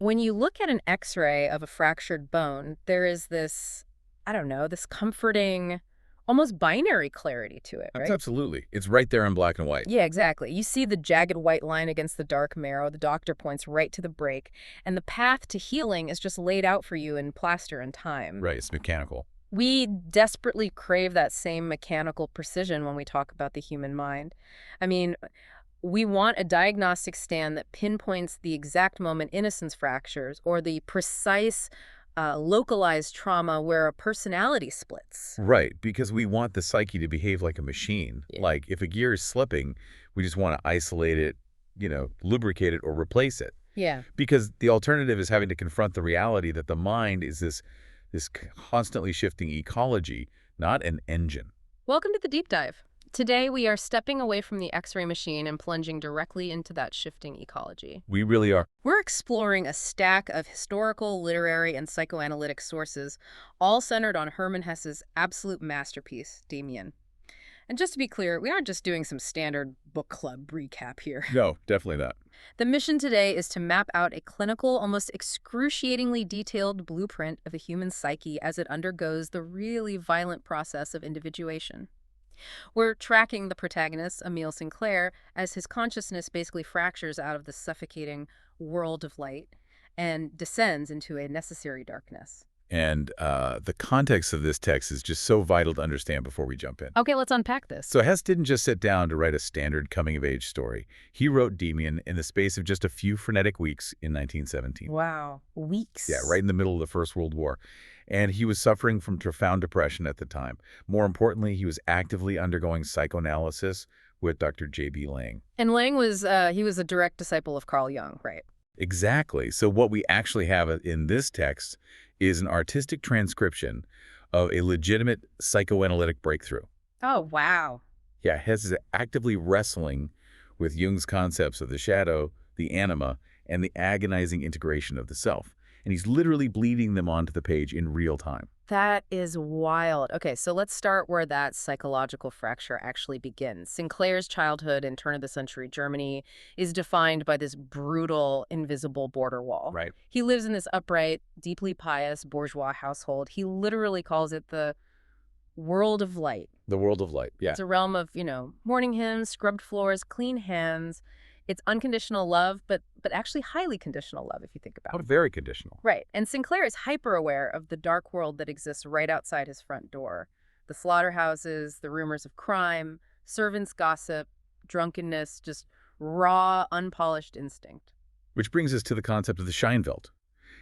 When you look at an X-ray of a fractured bone, there is this, I don't know, this comforting, almost binary clarity to it, right? Absolutely. It's right there in black and white. Yeah, exactly. You see the jagged white line against the dark marrow, the doctor points right to the break, and the path to healing is just laid out for you in plaster and time. Right, it's mechanical. We desperately crave that same mechanical precision when we talk about the human mind. I mean, we want a diagnostic stand that pinpoints the exact moment innocence fractures or the precise, localized trauma where a personality splits. Right, because we want the psyche to behave like a machine. Yeah. Like, if a gear is slipping, we just want to isolate it, lubricate it or replace it. Yeah. Because the alternative is having to confront the reality that the mind is this constantly shifting ecology, not an engine. Welcome to the deep dive. Today, we are stepping away from the X-ray machine and plunging directly into that shifting ecology. We really are. We're exploring a stack of historical, literary, and psychoanalytic sources, all centered on Hermann Hesse's absolute masterpiece, Demian. And just to be clear, we aren't just doing some standard book club recap here. No, definitely not. The mission today is to map out a clinical, almost excruciatingly detailed blueprint of the human psyche as it undergoes the really violent process of individuation. We're tracking the protagonist, Emil Sinclair, as his consciousness basically fractures out of the suffocating world of light and descends into a necessary darkness. And the context of this text is just so vital to understand before we jump in. Okay, let's unpack this. So Hesse didn't just sit down to write a standard coming-of-age story. He wrote Demian in the space of just a few frenetic weeks in 1917. Wow, weeks. Yeah, right in the middle of the First World War. And he was suffering from profound depression at the time. More importantly, he was actively undergoing psychoanalysis with Dr. J.B. Lang. And Lang was, he was a direct disciple of Carl Jung, right? Exactly. So what we actually have in this text is an artistic transcription of a legitimate psychoanalytic breakthrough. Oh, wow. Yeah, Hesse is actively wrestling with Jung's concepts of the shadow, the anima, and the agonizing integration of the self. And he's literally bleeding them onto the page in real time. That is wild. Okay, so let's start where that psychological fracture actually begins. Sinclair's childhood in turn-of-the-century Germany is defined by this brutal, invisible border wall. Right. He lives in this upright, deeply pious bourgeois household. He literally calls it the world of light. The world of light, yeah. It's a realm of, morning hymns, scrubbed floors, clean hands. It's unconditional love, but actually highly conditional love, if you think about it. Oh, very conditional. Right. And Sinclair is hyper-aware of the dark world that exists right outside his front door. The slaughterhouses, the rumors of crime, servants' gossip, drunkenness, just raw, unpolished instinct. Which brings us to the concept of the Scheinwelt.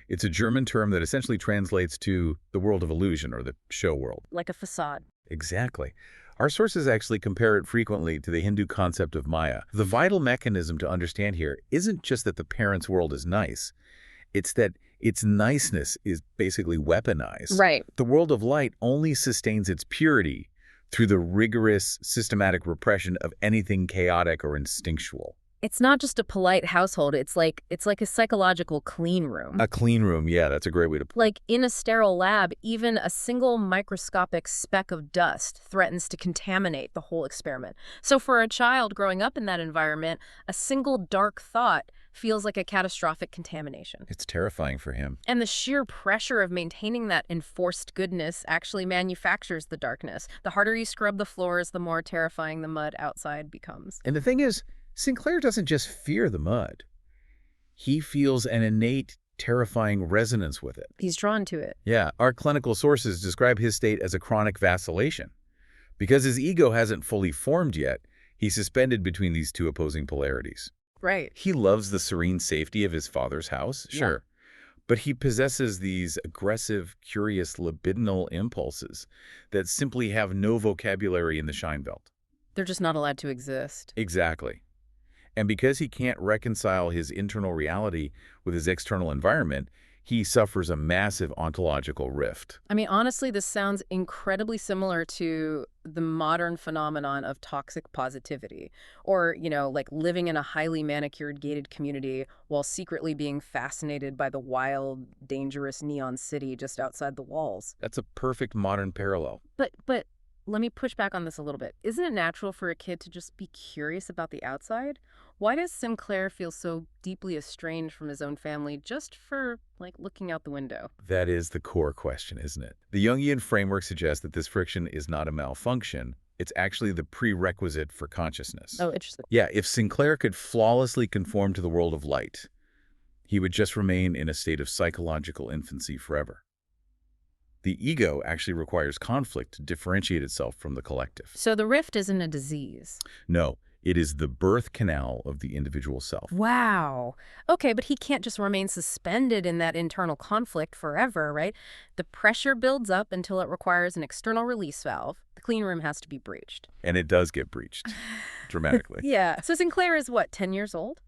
It's a German term that essentially translates to the world of illusion or the show world. Like a facade. Exactly. Our sources actually compare it frequently to the Hindu concept of Maya. The vital mechanism to understand here isn't just that the parent's world is nice. It's that its niceness is basically weaponized. Right. The world of light only sustains its purity through the rigorous, systematic repression of anything chaotic or instinctual. It's not just a polite household. It's like a psychological clean room. A clean room, yeah, that's a great way to put it. Like in a sterile lab, even a single microscopic speck of dust threatens to contaminate the whole experiment. So for a child growing up in that environment, a single dark thought feels like a catastrophic contamination. It's terrifying for him. And the sheer pressure of maintaining that enforced goodness actually manufactures the darkness. The harder you scrub the floors, the more terrifying the mud outside becomes. And the thing is, Sinclair doesn't just fear the mud. He feels an innate, terrifying resonance with it. He's drawn to it. Yeah, our clinical sources describe his state as a chronic vacillation. Because his ego hasn't fully formed yet, he's suspended between these two opposing polarities. Right. He loves the serene safety of his father's house, sure. But he possesses these aggressive, curious, libidinal impulses that simply have no vocabulary in the Scheinwelt. They're just not allowed to exist. Exactly. And because he can't reconcile his internal reality with his external environment, he suffers a massive ontological rift. I mean, honestly, this sounds incredibly similar to the modern phenomenon of toxic positivity, or, like living in a highly manicured gated community while secretly being fascinated by the wild, dangerous neon city just outside the walls. That's a perfect modern parallel. But let me push back on this a little bit. Isn't it natural for a kid to just be curious about the outside? Why does Sinclair feel so deeply estranged from his own family just for, like, looking out the window? That is the core question, isn't it? The Jungian framework suggests that this friction is not a malfunction. It's actually the prerequisite for consciousness. Oh, interesting. Yeah, if Sinclair could flawlessly conform to the world of light, he would just remain in a state of psychological infancy forever. The ego actually requires conflict to differentiate itself from the collective. So the rift isn't a disease. No, it is the birth canal of the individual self. Wow. Okay, but he can't just remain suspended in that internal conflict forever, right? The pressure builds up until it requires an external release valve. The clean room has to be breached. And it does get breached, dramatically. Yeah. So Sinclair is what, 10 years old?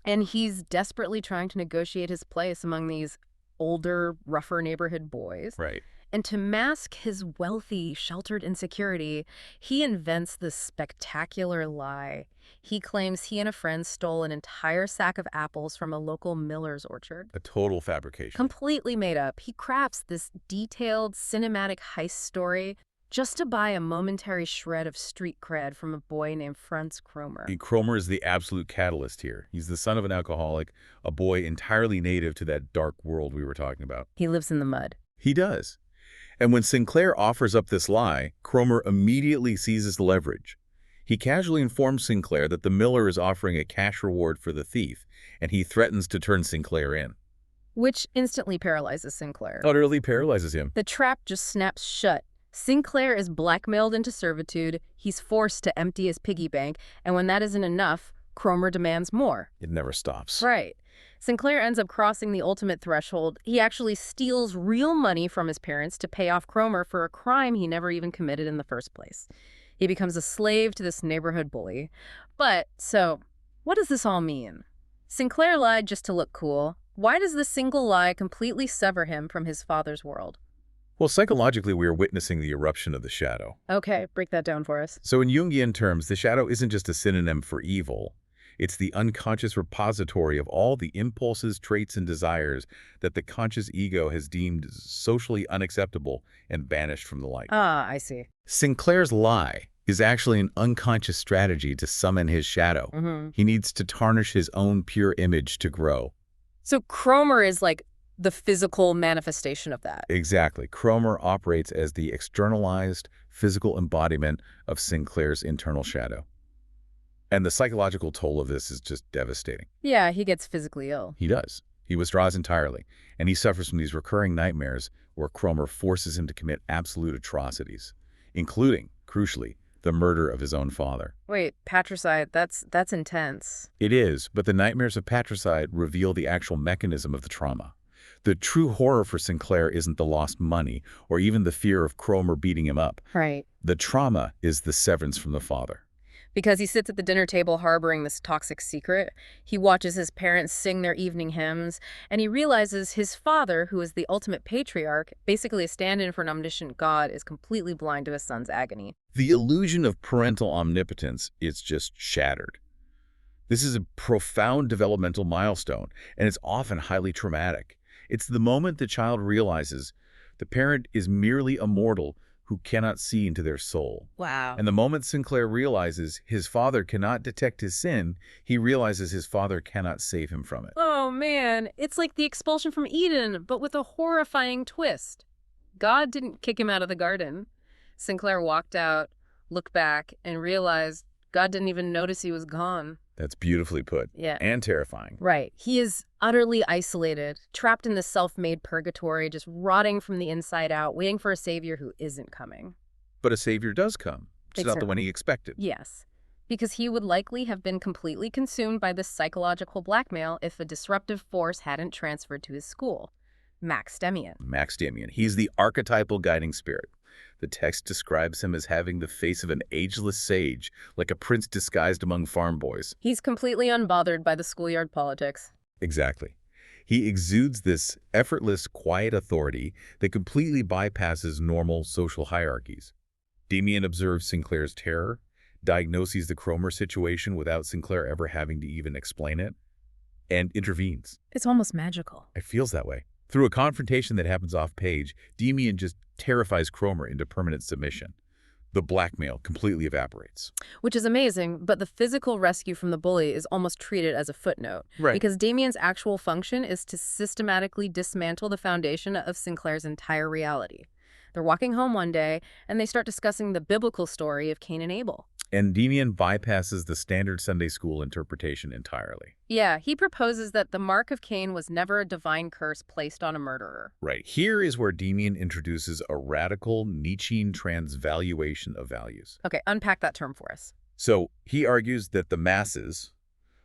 And he's desperately trying to negotiate his place among these older, rougher neighborhood boys. Right. And to mask his wealthy, sheltered insecurity, he invents this spectacular lie. He claims he and a friend stole an entire sack of apples from a local miller's orchard. A total fabrication. Completely made up. He crafts this detailed, cinematic heist story just to buy a momentary shred of street cred from a boy named Franz Kromer. Kromer is the absolute catalyst here. He's the son of an alcoholic, a boy entirely native to that dark world we were talking about. He lives in the mud. He does. And when Sinclair offers up this lie, Kromer immediately seizes the leverage. He casually informs Sinclair that the miller is offering a cash reward for the thief, and he threatens to turn Sinclair in. Which instantly paralyzes Sinclair. Utterly paralyzes him. The trap just snaps shut. Sinclair is blackmailed into servitude, he's forced to empty his piggy bank, and when that isn't enough, Kromer demands more. It never stops. Right. Sinclair ends up crossing the ultimate threshold. He actually steals real money from his parents to pay off Kromer for a crime he never even committed in the first place. He becomes a slave to this neighborhood bully. So, what does this all mean? Sinclair lied just to look cool. Why does this single lie completely sever him from his father's world? Well, psychologically, we are witnessing the eruption of the shadow. Okay, break that down for us. So in Jungian terms, the shadow isn't just a synonym for evil. It's the unconscious repository of all the impulses, traits, and desires that the conscious ego has deemed socially unacceptable and banished from the light. Ah, I see. Sinclair's lie is actually an unconscious strategy to summon his shadow. He needs to tarnish his own pure image to grow. So Kromer is like the physical manifestation of that. Exactly. Kromer operates as the externalized physical embodiment of Sinclair's internal shadow. And the psychological toll of this is just devastating. Yeah, he gets physically ill. He does. He withdraws entirely, and he suffers from these recurring nightmares where Kromer forces him to commit absolute atrocities, including, crucially, the murder of his own father. Wait, patricide, that's intense. It is, but the nightmares of patricide reveal the actual mechanism of the trauma. The true horror for Sinclair isn't the lost money or even the fear of Kromer beating him up. Right. The trauma is the severance from the father. Because he sits at the dinner table harboring this toxic secret. He watches his parents sing their evening hymns, and he realizes his father, who is the ultimate patriarch, basically a stand-in for an omniscient God, is completely blind to his son's agony. The illusion of parental omnipotence is just shattered. This is a profound developmental milestone, and it's often highly traumatic. It's the moment the child realizes the parent is merely a mortal who cannot see into their soul. Wow. And the moment Sinclair realizes his father cannot detect his sin, he realizes his father cannot save him from it. Oh, man. It's like the expulsion from Eden, but with a horrifying twist. God didn't kick him out of the garden. Sinclair walked out, looked back, and realized God didn't even notice he was gone. That's beautifully put. Yeah. And terrifying. Right. He is utterly isolated, trapped in this self-made purgatory, just rotting from the inside out, waiting for a savior who isn't coming. But a savior does come. Just not the one he expected. Yes. Because he would likely have been completely consumed by this psychological blackmail if a disruptive force hadn't transferred to his school. Max Demian. Max Demian. He's the archetypal guiding spirit. The text describes him as having the face of an ageless sage, like a prince disguised among farm boys. He's completely unbothered by the schoolyard politics. Exactly. He exudes this effortless, quiet authority that completely bypasses normal social hierarchies. Demian observes Sinclair's terror, diagnoses the Kromer situation without Sinclair ever having to even explain it, and intervenes. It's almost magical. It feels that way. Through a confrontation that happens off-page, Demian just terrifies Kromer into permanent submission. The blackmail completely evaporates. Which is amazing, but the physical rescue from the bully is almost treated as a footnote. Right. Because Damian's actual function is to systematically dismantle the foundation of Sinclair's entire reality. They're walking home one day, and they start discussing the biblical story of Cain and Abel. And Demian bypasses the standard Sunday school interpretation entirely. Yeah, he proposes that the mark of Cain was never a divine curse placed on a murderer. Right. Here is where Demian introduces a radical Nietzschean transvaluation of values. Okay, unpack that term for us. So he argues that the masses,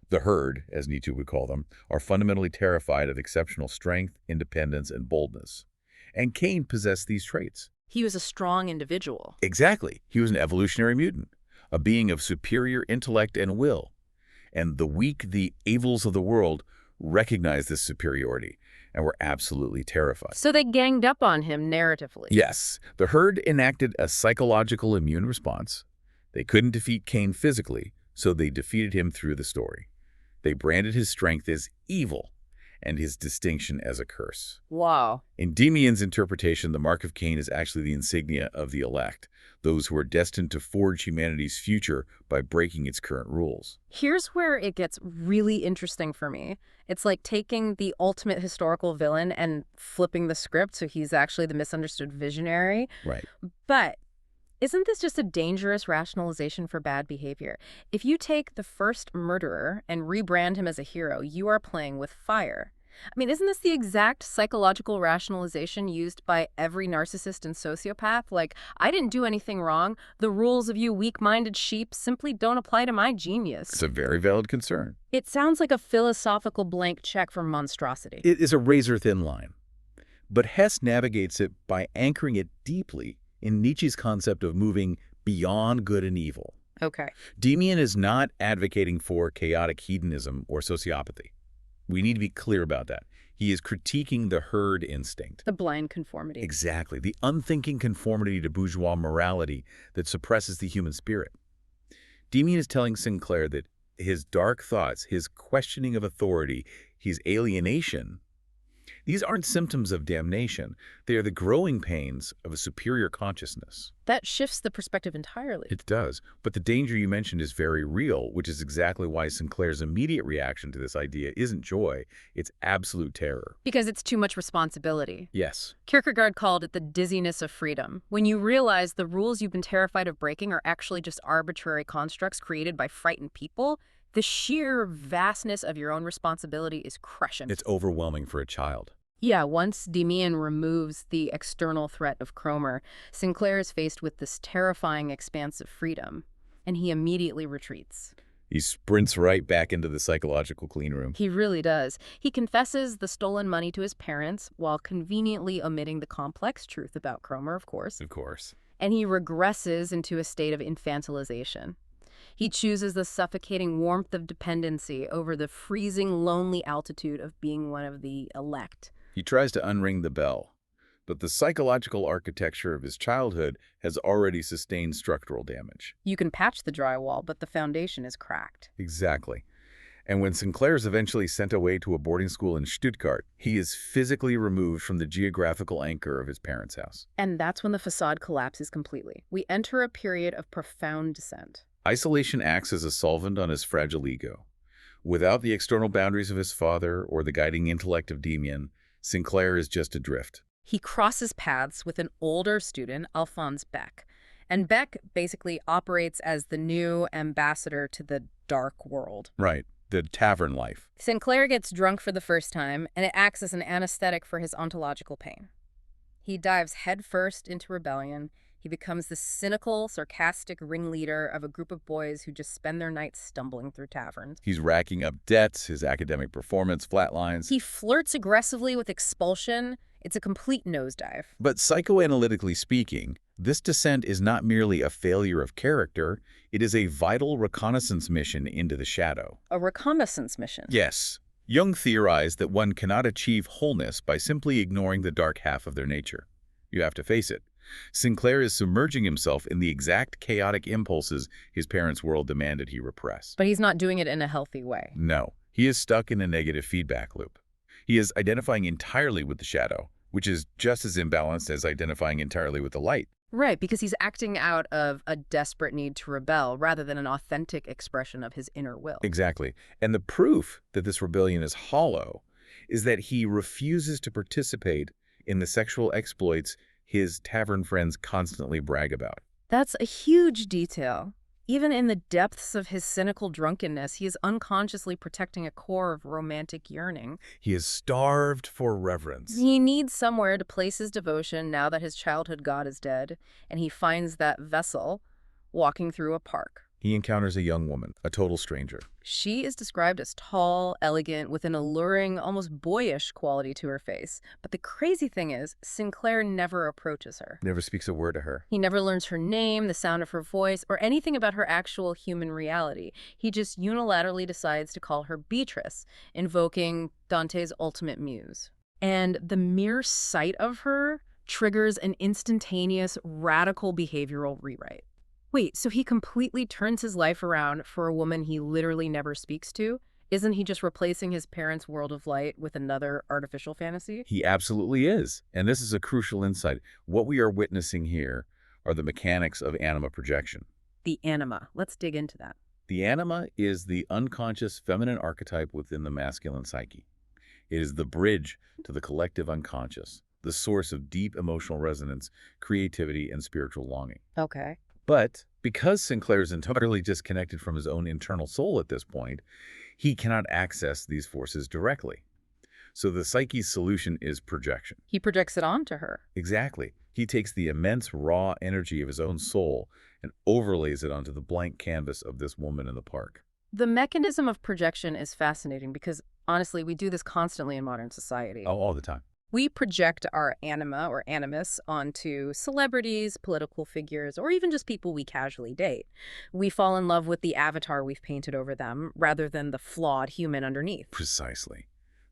the herd, as Nietzsche would call them, are fundamentally terrified of exceptional strength, independence, and boldness. And Cain possessed these traits. He was a strong individual. Exactly. He was an evolutionary mutant, a being of superior intellect and will. And the weak, the evils of the world, recognized this superiority and were absolutely terrified. So they ganged up on him narratively. Yes, the herd enacted a psychological immune response. They couldn't defeat Cain physically, so they defeated him through the story. They branded his strength as evil and his distinction as a curse. Wow. In Demian's interpretation, the mark of Cain is actually the insignia of the elect, those who are destined to forge humanity's future by breaking its current rules. Here's where it gets really interesting for me. It's like taking the ultimate historical villain and flipping the script so he's actually the misunderstood visionary. Right. But isn't this just a dangerous rationalization for bad behavior? If you take the first murderer and rebrand him as a hero, you are playing with fire. I mean, isn't this the exact psychological rationalization used by every narcissist and sociopath? Like, I didn't do anything wrong. The rules of you weak-minded sheep simply don't apply to my genius. It's a very valid concern. It sounds like a philosophical blank check for monstrosity. It is a razor-thin line. But Hesse navigates it by anchoring it deeply in Nietzsche's concept of moving beyond good and evil. Okay. Demian is not advocating for chaotic hedonism or sociopathy. We need to be clear about that. He is critiquing the herd instinct. The blind conformity. Exactly. The unthinking conformity to bourgeois morality that suppresses the human spirit. Demian is telling Sinclair that his dark thoughts, his questioning of authority, his alienation, these aren't symptoms of damnation. They are the growing pains of a superior consciousness. That shifts the perspective entirely. It does. But the danger you mentioned is very real, which is exactly why Sinclair's immediate reaction to this idea isn't joy, it's absolute terror. Because it's too much responsibility. Yes. Kierkegaard called it the dizziness of freedom. When you realize the rules you've been terrified of breaking are actually just arbitrary constructs created by frightened people, the sheer vastness of your own responsibility is crushing. It's overwhelming for a child. Yeah, once Demian removes the external threat of Cromer, Sinclair is faced with this terrifying expanse of freedom, and he immediately retreats. He sprints right back into the psychological clean room. He really does. He confesses the stolen money to his parents while conveniently omitting the complex truth about Cromer, of course. Of course. And he regresses into a state of infantilization. He chooses the suffocating warmth of dependency over the freezing, lonely altitude of being one of the elect. He tries to unring the bell, but the psychological architecture of his childhood has already sustained structural damage. You can patch the drywall, but the foundation is cracked. Exactly. And when Sinclair is eventually sent away to a boarding school in Stuttgart, he is physically removed from the geographical anchor of his parents' house. And that's when the facade collapses completely. We enter a period of profound descent. Isolation acts as a solvent on his fragile ego. Without the external boundaries of his father or the guiding intellect of Demian, Sinclair is just adrift. He crosses paths with an older student, Alphonse Beck. And Beck basically operates as the new ambassador to the dark world. Right, the tavern life. Sinclair gets drunk for the first time, and it acts as an anesthetic for his ontological pain. He dives headfirst into rebellion. He becomes the cynical, sarcastic ringleader of a group of boys who just spend their nights stumbling through taverns. He's racking up debts, his academic performance flatlines. He flirts aggressively with expulsion. It's a complete nosedive. But psychoanalytically speaking, this descent is not merely a failure of character, it is a vital reconnaissance mission into the shadow. A reconnaissance mission. Yes. Jung theorized that one cannot achieve wholeness by simply ignoring the dark half of their nature. You have to face it. Sinclair is submerging himself in the exact chaotic impulses his parents' world demanded he repress. But he's not doing it in a healthy way. No, he is stuck in a negative feedback loop. He is identifying entirely with the shadow, which is just as imbalanced as identifying entirely with the light. Right, because he's acting out of a desperate need to rebel rather than an authentic expression of his inner will. Exactly. And the proof that this rebellion is hollow is that he refuses to participate in the sexual exploits his tavern friends constantly brag about. That's a huge detail. Even in the depths of his cynical drunkenness, he is unconsciously protecting a core of romantic yearning. He is starved for reverence. He needs somewhere to place his devotion now that his childhood god is dead, and he finds that vessel walking through a park. He encounters a young woman, a total stranger. She is described as tall, elegant, with an alluring, almost boyish quality to her face. But the crazy thing is, Sinclair never approaches her. Never speaks a word to her. He never learns her name, the sound of her voice, or anything about her actual human reality. He just unilaterally decides to call her Beatrice, invoking Dante's ultimate muse. And the mere sight of her triggers an instantaneous, radical behavioral rewrite. Wait, so he completely turns his life around for a woman he literally never speaks to? Isn't he just replacing his parents' world of light with another artificial fantasy? He absolutely is. And this is a crucial insight. What we are witnessing here are the mechanics of anima projection. The anima. Let's dig into that. The anima is the unconscious feminine archetype within the masculine psyche. It is the bridge to the collective unconscious, the source of deep emotional resonance, creativity, and spiritual longing. Okay. But because Sinclair is entirely disconnected from his own internal soul at this point, he cannot access these forces directly. So the psyche's solution is projection. He projects it onto her. Exactly. He takes the immense raw energy of his own soul and overlays it onto the blank canvas of this woman in the park. The mechanism of projection is fascinating because, honestly, we do this constantly in modern society. Oh, all the time. We project our anima or animus onto celebrities, political figures, or even just people we casually date. We fall in love with the avatar we've painted over them rather than the flawed human underneath. Precisely.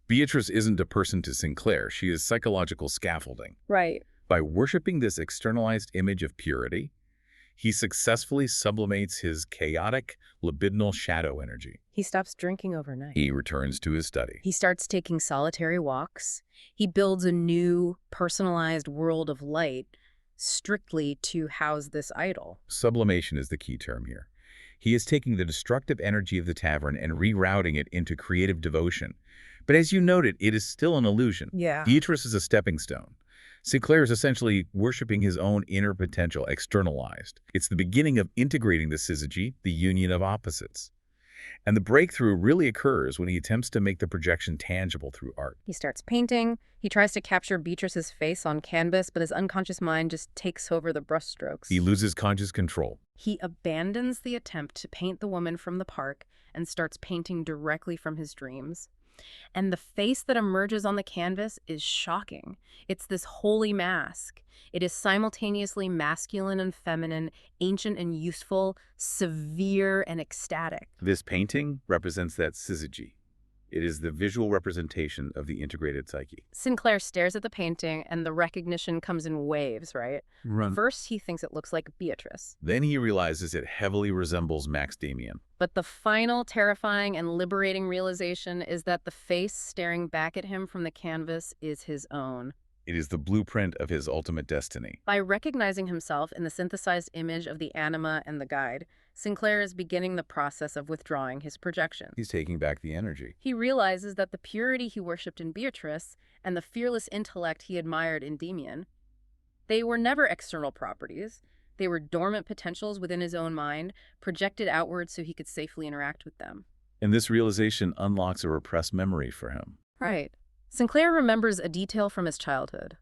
Beatrice isn't a person to Sinclair. She is psychological scaffolding. Right. By worshiping this externalized image of purity, he successfully sublimates his chaotic, libidinal shadow energy. He stops drinking overnight. He returns to his study. He starts taking solitary walks. He builds a new, personalized world of light strictly to house this idol. Sublimation is the key term here. He is taking the destructive energy of the tavern and rerouting it into creative devotion. But as you noted, it is still an illusion. Yeah. Beatrice is a stepping stone. Sinclair is essentially worshiping his own inner potential externalized. It's the beginning of integrating the syzygy, the union of opposites. And the breakthrough really occurs when he attempts to make the projection tangible through art. He starts painting. He tries to capture Beatrice's face on canvas, but his unconscious mind just takes over the brushstrokes. He loses conscious control. He abandons the attempt to paint the woman from the park and starts painting directly from his dreams. And the face that emerges on the canvas is shocking. It's this holy mask. It is simultaneously masculine and feminine, ancient and youthful, severe and ecstatic. This painting represents that syzygy. It is the visual representation of the integrated psyche. Sinclair stares at the painting, and the recognition comes in waves, right? First, he thinks it looks like Beatrice. Then he realizes it heavily resembles Max Demian. But the final terrifying and liberating realization is that the face staring back at him from the canvas is his own. It is the blueprint of his ultimate destiny. By recognizing himself in the synthesized image of the anima and the guide, Sinclair is beginning the process of withdrawing his projection. He's taking back the energy. He realizes that the purity he worshipped in Beatrice and the fearless intellect he admired in Demian, they were never external properties. They were dormant potentials within his own mind, projected outward so he could safely interact with them. And this realization unlocks a repressed memory for him. Right. Sinclair remembers a detail from his childhood,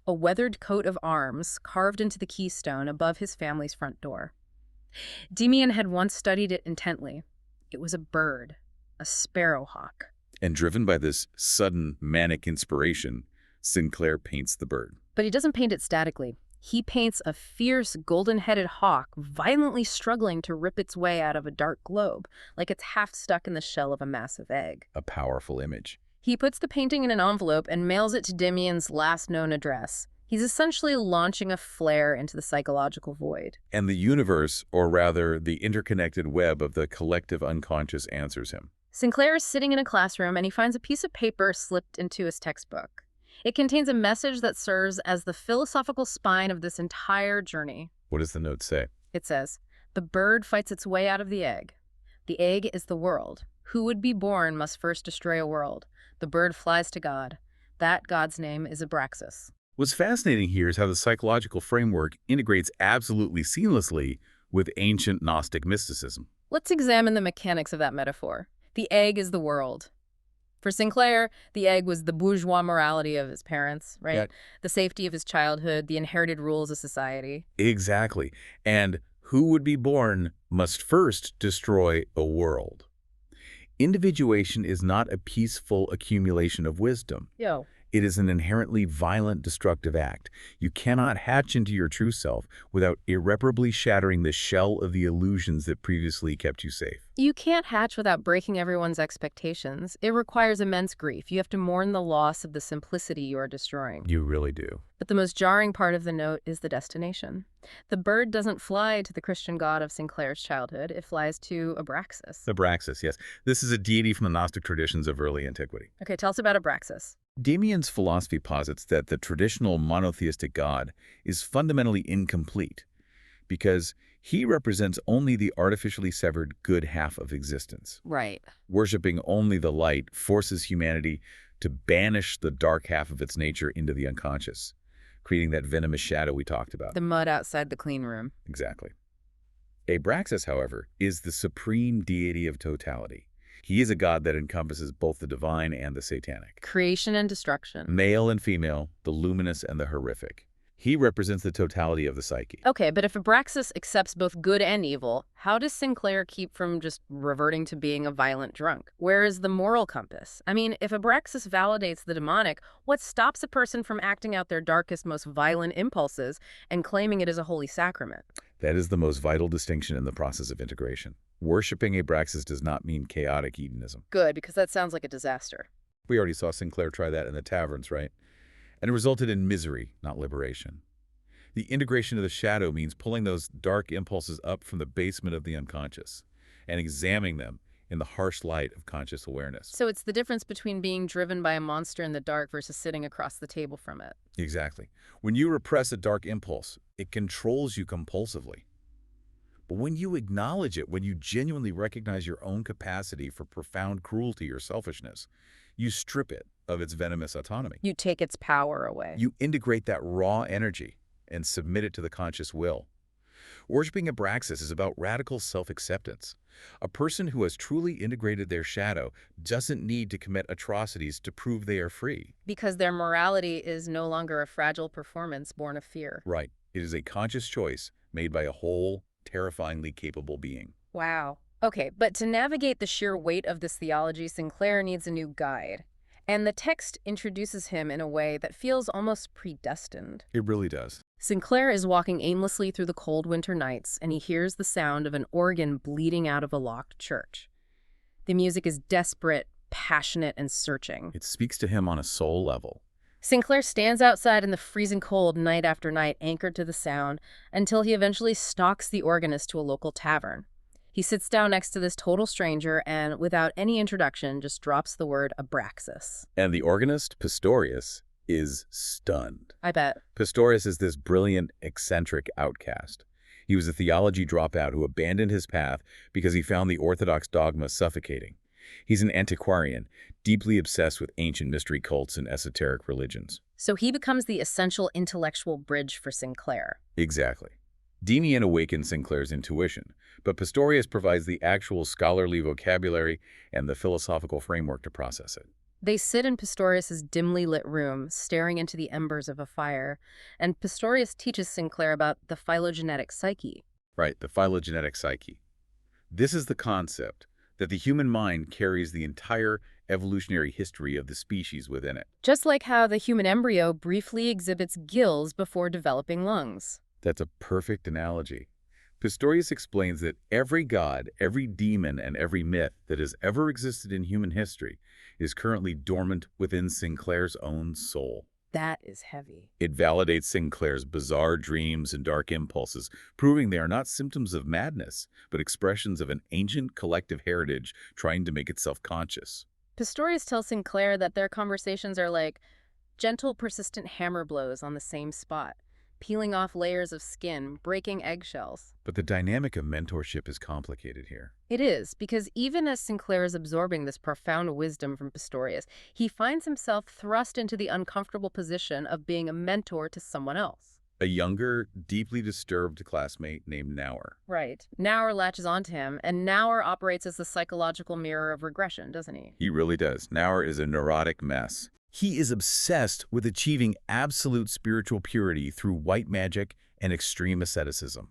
a weathered coat of arms carved into the keystone above his family's front door. Demian had once studied it intently. It was a bird, a sparrowhawk. And driven by this sudden manic inspiration, Sinclair paints the bird. But he doesn't paint it statically. He paints a fierce, golden-headed hawk violently struggling to rip its way out of a dark globe, like it's half stuck in the shell of a massive egg. A powerful image. He puts the painting in an envelope and mails it to Demian's last known address. He's essentially launching a flare into the psychological void. And the universe, or rather the interconnected web of the collective unconscious, answers him. Sinclair is sitting in a classroom and he finds a piece of paper slipped into his textbook. It contains a message that serves as the philosophical spine of this entire journey. What does the note say? It says, "The bird fights its way out of the egg. The egg is the world. Who would be born must first destroy a world. The bird flies to God. That God's name is Abraxis." What's fascinating here is how the psychological framework integrates absolutely seamlessly with ancient Gnostic mysticism. Let's examine the mechanics of that metaphor. The egg is the world. For Sinclair, the egg was the bourgeois morality of his parents, right? Yeah. The safety of his childhood, the inherited rules of society. Exactly. And who would be born must first destroy a world. Individuation is not a peaceful accumulation of wisdom. Yo. It is an inherently violent, destructive act. You cannot hatch into your true self without irreparably shattering the shell of the illusions that previously kept you safe. You can't hatch without breaking everyone's expectations. It requires immense grief. You have to mourn the loss of the simplicity you are destroying. You really do. But the most jarring part of the note is the destination. The bird doesn't fly to the Christian god of Sinclair's childhood. It flies to Abraxas. Abraxis, yes. This is a deity from the Gnostic traditions of early antiquity. Okay, tell us about Abraxas. Demian's philosophy posits that the traditional monotheistic god is fundamentally incomplete because he represents only the artificially severed good half of existence. Right. Worshipping only the light forces humanity to banish the dark half of its nature into the unconscious, creating that venomous shadow we talked about. The mud outside the clean room. Exactly. Abraxas, however, is the supreme deity of totality. He is a god that encompasses both the divine and the satanic. Creation and destruction. Male and female, the luminous and the horrific. He represents the totality of the psyche. Okay, but if Abraxas accepts both good and evil, how does Sinclair keep from just reverting to being a violent drunk? Where is the moral compass? I mean, if Abraxas validates the demonic, what stops a person from acting out their darkest, most violent impulses and claiming it as a holy sacrament? That is the most vital distinction in the process of integration. Worshipping Abraxas does not mean chaotic hedonism. Good, because that sounds like a disaster. We already saw Sinclair try that in the taverns, right? And it resulted in misery, not liberation. The integration of the shadow means pulling those dark impulses up from the basement of the unconscious and examining them in the harsh light of conscious awareness. So it's the difference between being driven by a monster in the dark versus sitting across the table from it. Exactly. When you repress a dark impulse, it controls you compulsively. But when you acknowledge it, when you genuinely recognize your own capacity for profound cruelty or selfishness, you strip it of its venomous autonomy. You take its power away. You integrate that raw energy and submit it to the conscious will. Worshipping Abraxas is about radical self-acceptance. A person who has truly integrated their shadow doesn't need to commit atrocities to prove they are free. Because their morality is no longer a fragile performance born of fear. Right. It is a conscious choice made by a whole, terrifyingly capable being. Wow. Okay, but to navigate the sheer weight of this theology, Sinclair needs a new guide. And the text introduces him in a way that feels almost predestined. It really does. Sinclair is walking aimlessly through the cold winter nights, and he hears the sound of an organ bleeding out of a locked church. The music is desperate, passionate, and searching. It speaks to him on a soul level. Sinclair stands outside in the freezing cold night after night, anchored to the sound, until he eventually stalks the organist to a local tavern. He sits down next to this total stranger and, without any introduction, just drops the word Abraxas. And the organist, Pistorius, is stunned. I bet. Pistorius is this brilliant, eccentric outcast. He was a theology dropout who abandoned his path because he found the orthodox dogma suffocating. He's an antiquarian, deeply obsessed with ancient mystery cults and esoteric religions. So he becomes the essential intellectual bridge for Sinclair. Exactly. Demian awakens Sinclair's intuition, but Pistorius provides the actual scholarly vocabulary and the philosophical framework to process it. They sit in Pistorius's dimly lit room, staring into the embers of a fire, and Pistorius teaches Sinclair about the phylogenetic psyche. Right, the phylogenetic psyche. This is the concept that the human mind carries the entire evolutionary history of the species within it. Just like how the human embryo briefly exhibits gills before developing lungs. That's a perfect analogy. Pistorius explains that every god, every demon, and every myth that has ever existed in human history is currently dormant within Sinclair's own soul. That is heavy. It validates Sinclair's bizarre dreams and dark impulses, proving they are not symptoms of madness, but expressions of an ancient collective heritage trying to make itself conscious. Pistorius tells Sinclair that their conversations are like gentle, persistent hammer blows on the same spot, peeling off layers of skin, breaking eggshells. But the dynamic of mentorship is complicated here. It is, because even as Sinclair is absorbing this profound wisdom from Pistorius, he finds himself thrust into the uncomfortable position of being a mentor to someone else. A younger, deeply disturbed classmate named Nauer. Right. Nauer latches onto him, and Nauer operates as the psychological mirror of regression, doesn't he? He really does. Nauer is a neurotic mess. He is obsessed with achieving absolute spiritual purity through white magic and extreme asceticism.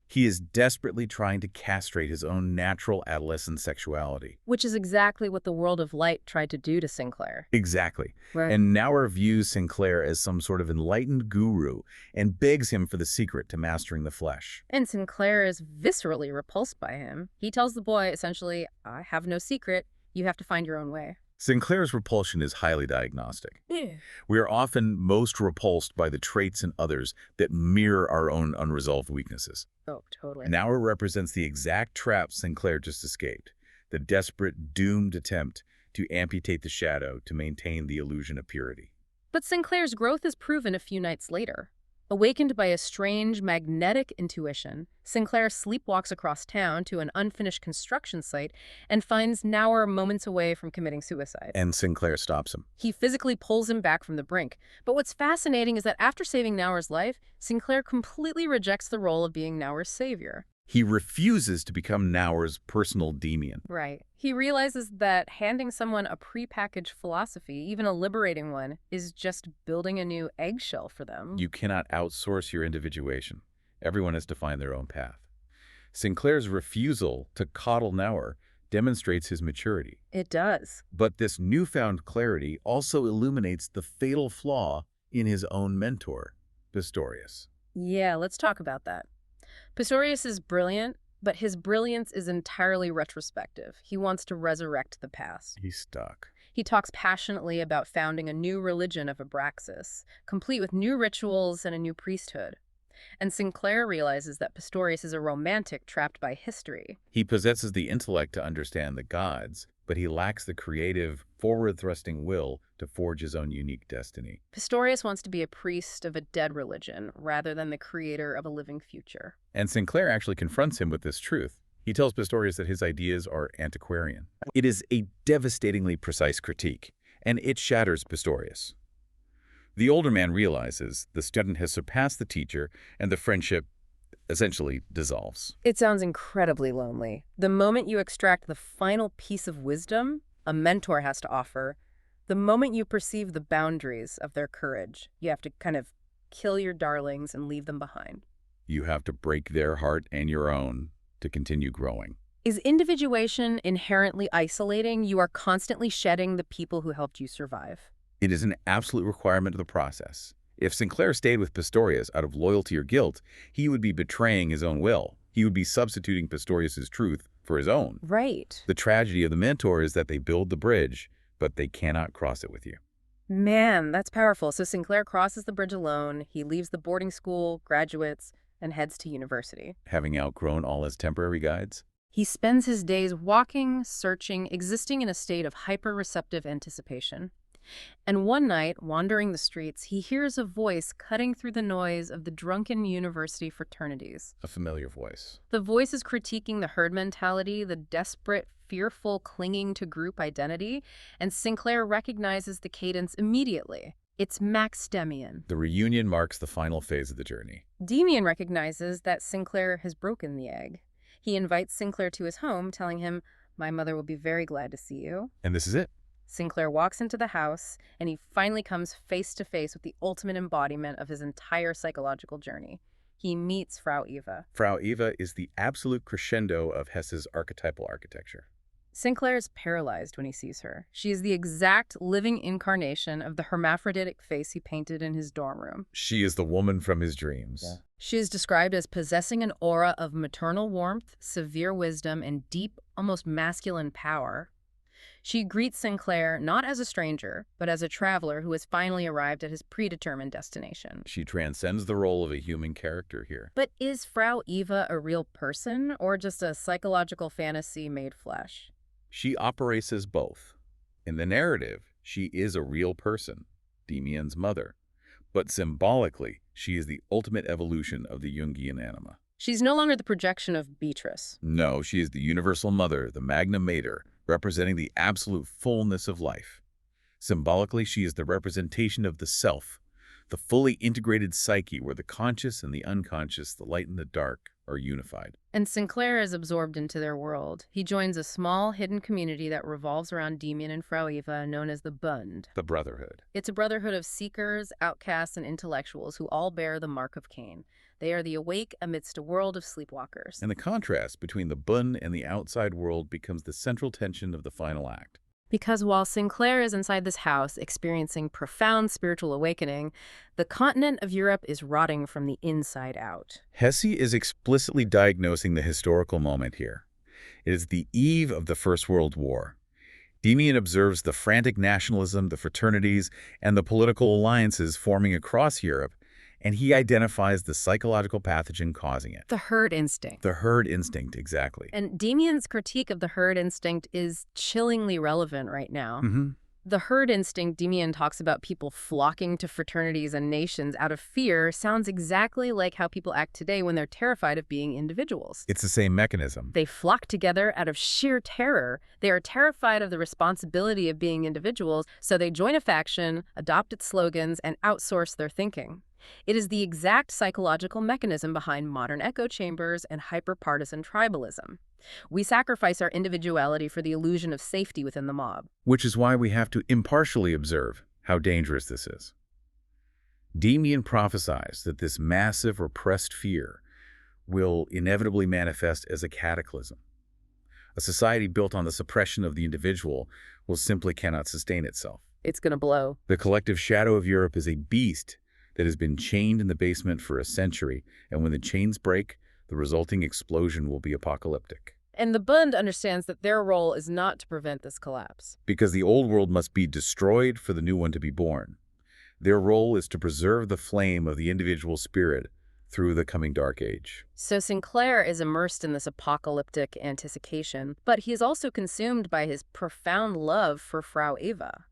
He is desperately trying to castrate his own natural adolescent sexuality. Which is exactly what the world of light tried to do to Sinclair. Exactly. Right. And Nauer views Sinclair as some sort of enlightened guru and begs him for the secret to mastering the flesh. And Sinclair is viscerally repulsed by him. He tells the boy, essentially, I have no secret. You have to find your own way. Sinclair's repulsion is highly diagnostic. Yeah. We are often most repulsed by the traits in others that mirror our own unresolved weaknesses. Oh, totally. Nauer represents the exact trap Sinclair just escaped, the desperate, doomed attempt to amputate the shadow to maintain the illusion of purity. But Sinclair's growth is proven a few nights later. Awakened by a strange, magnetic intuition, Sinclair sleepwalks across town to an unfinished construction site and finds Nauer moments away from committing suicide. And Sinclair stops him. He physically pulls him back from the brink. But what's fascinating is that after saving Nauer's life, Sinclair completely rejects the role of being Nauer's savior. He refuses to become Nauer's personal Demian. Right. He realizes that handing someone a prepackaged philosophy, even a liberating one, is just building a new eggshell for them. You cannot outsource your individuation. Everyone has to find their own path. Sinclair's refusal to coddle Nauer demonstrates his maturity. It does. But this newfound clarity also illuminates the fatal flaw in his own mentor, Pistorius. Yeah, let's talk about that. Pistorius is brilliant, but his brilliance is entirely retrospective. He wants to resurrect the past. He's stuck. He talks passionately about founding a new religion of Abraxis, complete with new rituals and a new priesthood. And Sinclair realizes that Pistorius is a romantic trapped by history. He possesses the intellect to understand the gods, but he lacks the creative, forward-thrusting will to forge his own unique destiny. Pistorius wants to be a priest of a dead religion rather than the creator of a living future. And Sinclair actually confronts him with this truth. He tells Pistorius that his ideas are antiquarian. It is a devastatingly precise critique, and it shatters Pistorius. The older man realizes the student has surpassed the teacher, and the friendship essentially dissolves. It sounds incredibly lonely. The moment you extract the final piece of wisdom a mentor has to offer, the moment you perceive the boundaries of their courage, you have to kind of kill your darlings and leave them behind. You have to break their heart and your own to continue growing. Is individuation inherently isolating? You are constantly shedding the people who helped you survive. It is an absolute requirement of the process. If Sinclair stayed with Pistorius out of loyalty or guilt, he would be betraying his own will. He would be substituting Pistorius's truth for his own. Right. The tragedy of the mentor is that they build the bridge, but they cannot cross it with you. Man, that's powerful. So Sinclair crosses the bridge alone. He leaves the boarding school, graduates, and heads to university. Having outgrown all his temporary guides? He spends his days walking, searching, existing in a state of hyper-receptive anticipation. And one night, wandering the streets, he hears a voice cutting through the noise of the drunken university fraternities. A familiar voice. The voice is critiquing the herd mentality, the desperate, fearful clinging to group identity, and Sinclair recognizes the cadence immediately. It's Max Demian. The reunion marks the final phase of the journey. Demian recognizes that Sinclair has broken the egg. He invites Sinclair to his home, telling him, "My mother will be very glad to see you." And this is it. Sinclair walks into the house, and he finally comes face to face with the ultimate embodiment of his entire psychological journey. He meets Frau Eva. Frau Eva is the absolute crescendo of Hesse's archetypal architecture. Sinclair is paralyzed when he sees her. She is the exact living incarnation of the hermaphroditic face he painted in his dorm room. She is the woman from his dreams. Yeah. She is described as possessing an aura of maternal warmth, severe wisdom, and deep, almost masculine power. She greets Sinclair not as a stranger, but as a traveler who has finally arrived at his predetermined destination. She transcends the role of a human character here. But is Frau Eva a real person, or just a psychological fantasy made flesh? She operates as both. In the narrative, she is a real person, Demian's mother. But symbolically, she is the ultimate evolution of the Jungian anima. She's no longer the projection of Beatrice. No, she is the universal mother, the magna mater, representing the absolute fullness of life. Symbolically, she is the representation of the self, the fully integrated psyche where the conscious and the unconscious, the light and the dark, are unified. And Sinclair is absorbed into their world. He joins a small, hidden community that revolves around Demian and Frau Eva, known as the Bund. The Brotherhood. It's a brotherhood of seekers, outcasts, and intellectuals who all bear the mark of Cain. They are the awake amidst a world of sleepwalkers. And the contrast between the Bund and the outside world becomes the central tension of the final act. Because while Sinclair is inside this house experiencing profound spiritual awakening, the continent of Europe is rotting from the inside out. Hesse is explicitly diagnosing the historical moment here. It is the eve of the First World War. Demian observes the frantic nationalism, the fraternities, and the political alliances forming across Europe, and he identifies the psychological pathogen causing it. The herd instinct. The herd instinct, exactly. And Demian's critique of the herd instinct is chillingly relevant right now. The herd instinct Demian talks about people flocking to fraternities and nations out of fear sounds exactly like how people act today when they're terrified of being individuals. It's the same mechanism. They flock together out of sheer terror. They are terrified of the responsibility of being individuals, so they join a faction, adopt its slogans, and outsource their thinking. It is the exact psychological mechanism behind modern echo chambers and hyper-partisan tribalism. We sacrifice our individuality for the illusion of safety within the mob. Which is why we have to impartially observe how dangerous this is. Demian prophesies that this massive repressed fear will inevitably manifest as a cataclysm. A society built on the suppression of the individual will simply cannot sustain itself. It's going to blow. The collective shadow of Europe is a beast that has been chained in the basement for a century, and when the chains break, the resulting explosion will be apocalyptic. And the Bund understands that their role is not to prevent this collapse. Because the old world must be destroyed for the new one to be born. Their role is to preserve the flame of the individual spirit through the coming dark age. So Sinclair is immersed in this apocalyptic anticipation, but he is also consumed by his profound love for Frau Eva.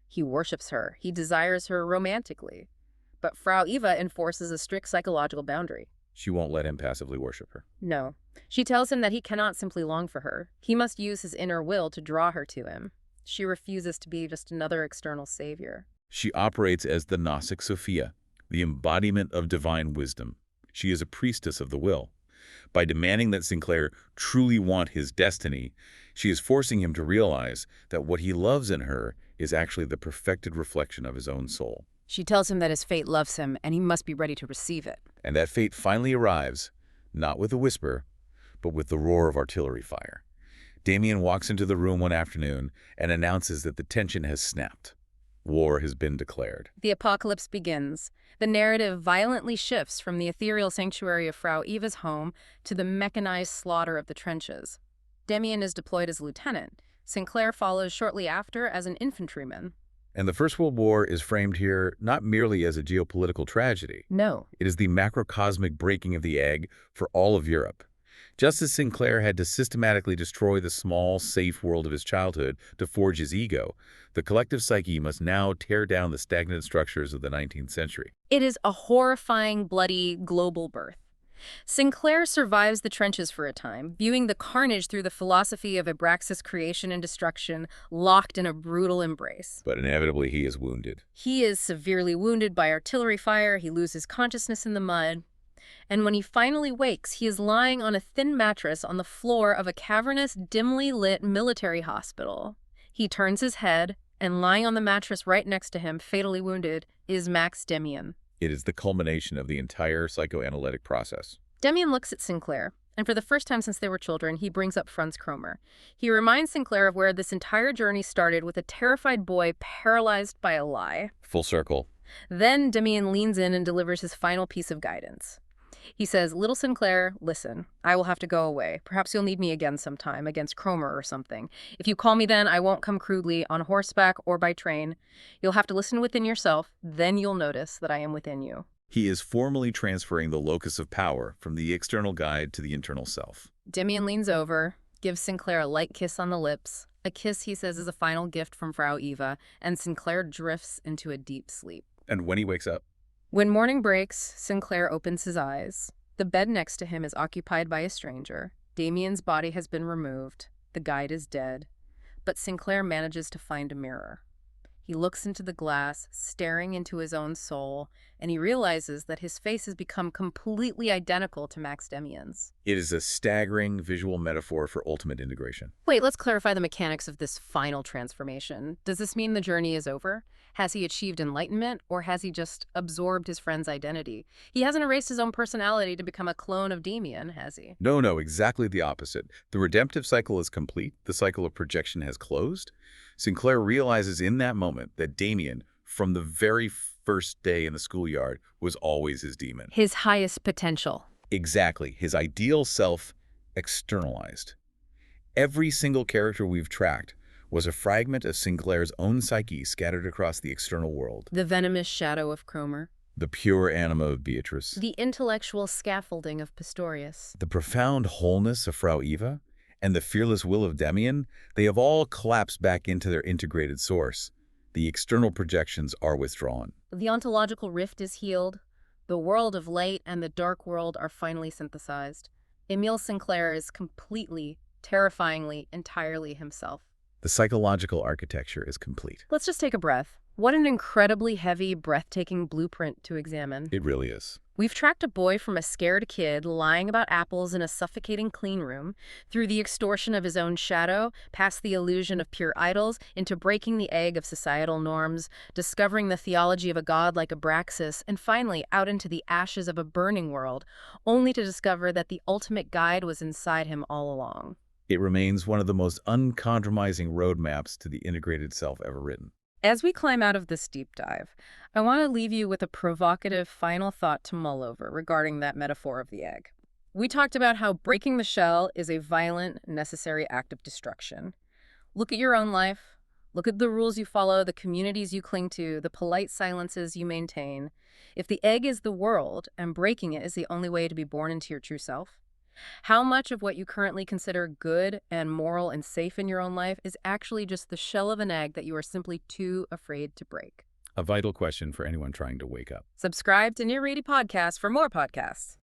He worships her. He desires her romantically. But Frau Eva enforces a strict psychological boundary. She won't let him passively worship her. No. She tells him that he cannot simply long for her. He must use his inner will to draw her to him. She refuses to be just another external savior. She operates as the Gnostic Sophia, the embodiment of divine wisdom. She is a priestess of the will. By demanding that Sinclair truly want his destiny, she is forcing him to realize that what he loves in her is actually the perfected reflection of his own soul. She tells him that his fate loves him, and he must be ready to receive it. And that fate finally arrives, not with a whisper, but with the roar of artillery fire. Demian walks into the room one afternoon and announces that the tension has snapped. War has been declared. The apocalypse begins. The narrative violently shifts from the ethereal sanctuary of Frau Eva's home to the mechanized slaughter of the trenches. Demian is deployed as lieutenant. Sinclair follows shortly after as an infantryman. And the First World War is framed here not merely as a geopolitical tragedy. No. It is the macrocosmic breaking of the egg for all of Europe. Just as Sinclair had to systematically destroy the small, safe world of his childhood to forge his ego, the collective psyche must now tear down the stagnant structures of the 19th century. It is a horrifying, bloody, global birth. Sinclair survives the trenches for a time, viewing the carnage through the philosophy of Abraxis creation and destruction, locked in a brutal embrace. But inevitably he is wounded. He is severely wounded by artillery fire, he loses consciousness in the mud, and when he finally wakes, he is lying on a thin mattress on the floor of a cavernous, dimly lit military hospital. He turns his head, and lying on the mattress right next to him, fatally wounded, is Max Demian. It is the culmination of the entire psychoanalytic process. Demian looks at Sinclair, and for the first time since they were children, he brings up Franz Kromer. He reminds Sinclair of where this entire journey started with a terrified boy paralyzed by a lie. Full circle. Then Demian leans in and delivers his final piece of guidance. He says, "Little Sinclair, listen, I will have to go away. Perhaps you'll need me again sometime, against Kromer or something. If you call me then, I won't come crudely, on horseback or by train. You'll have to listen within yourself, then you'll notice that I am within you." He is formally transferring the locus of power from the external guide to the internal self. Demian leans over, gives Sinclair a light kiss on the lips, A kiss, he says, is a final gift from Frau Eva, and Sinclair drifts into a deep sleep. And when he wakes up, When morning breaks, Sinclair opens his eyes. The bed next to him is occupied by a stranger. Damian's body has been removed. The guide is dead. But Sinclair manages to find a mirror. He looks into the glass, staring into his own soul, and he realizes that his face has become completely identical to Max Demian's. it is a staggering visual metaphor for ultimate integration. Wait, let's clarify the mechanics of this final transformation. Does this mean the journey is over? Has he achieved enlightenment, or has he just absorbed his friend's identity? He hasn't erased his own personality to become a clone of Demian, has he? No, exactly the opposite. The redemptive cycle is complete. The cycle of projection has closed. Sinclair realizes in that moment that Demian, from the very first day in the schoolyard, was always his demon. His highest potential. Exactly. His ideal self externalized. Every single character we've tracked was a fragment of Sinclair's own psyche scattered across the external world. The venomous shadow of Cromer. The pure anima of Beatrice. The intellectual scaffolding of Pistorius. The profound wholeness of Frau Eva and the fearless will of Demian, they have all collapsed back into their integrated source. The external projections are withdrawn. The ontological rift is healed. The world of light and the dark world are finally synthesized. Emil Sinclair is completely, terrifyingly, entirely himself. The psychological architecture is complete. Let's just take a breath. What an incredibly heavy, breathtaking blueprint to examine. It really is. We've tracked a boy from a scared kid lying about apples in a suffocating clean room, through the extortion of his own shadow, past the illusion of pure idols, into breaking the egg of societal norms, discovering the theology of a god like Abraxis, and finally out into the ashes of a burning world, only to discover that the ultimate guide was inside him all along. It remains one of the most uncompromising roadmaps to the integrated self ever written. As we climb out of this deep dive, I want to leave you with a provocative final thought to mull over regarding that metaphor of the egg. We talked about how breaking the shell is a violent, necessary act of destruction. Look at your own life. Look at the rules you follow, the communities you cling to, the polite silences you maintain. If the egg is the world, and breaking it is the only way to be born into your true self, how much of what you currently consider good and moral and safe in your own life is actually just the shell of an egg that you are simply too afraid to break? A vital question for anyone trying to wake up. Subscribe to Near Ready Podcast for more podcasts.